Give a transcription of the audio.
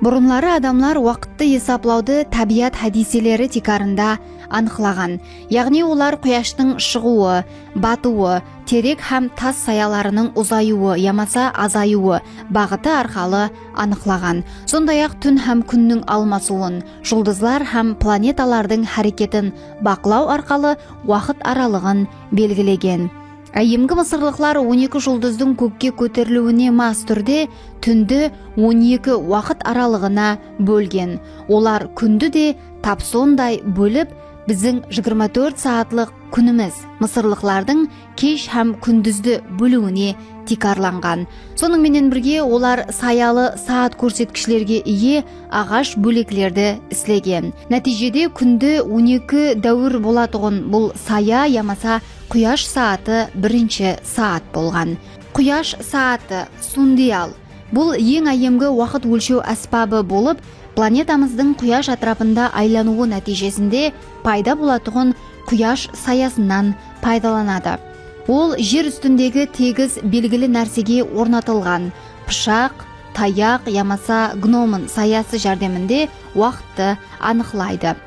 Бұрынлары адамлар вақытты есаплауды табият хадиселері тикарында анықлаған. Яғни олар құяштың шығуы, батуы, терек һәм тас саяларының ұзаюы, ямаса азаюы бағыты арқалы анықлаған. Сондай-ақ түн һәм күннің алмасуын, жұлдызлар һәм планеталардың әрекетін бақылау арқалы уақыт аралығын белгілеген. Әйемгі мысырлықлар 12 жұлдыздың көкке көтерілуіне мас түрде түнді 12 уақыт аралығына бөлген. Олар күнді де тап сондай бөліп, біздің 24 сағатлық күніміз мысырлықлардың кеш һәм күндізді бөлуіне тикарланған. Соның менен бірге олар саялы саат көрсеткішлерге ие ағаш бөлеклерді іслеген. Нәтижеде күнді 12 дәуір болатығын бұл сая ямаса құяш сааты бірінші саат болған. Құяш сааты сундиал. Бұл ең әйемгі уақыт өлшеу әспабы болып, планетамыздың құяш атрапында айлануы нәтижесінде пайда болатығын құяш саясынан пайдаланады. Ол жер үстіндегі тегіз белгілі нәрсеге орнатылған пышақ, таяқ ямаса гномын саясы жәрдемінде уақытты анықлайды.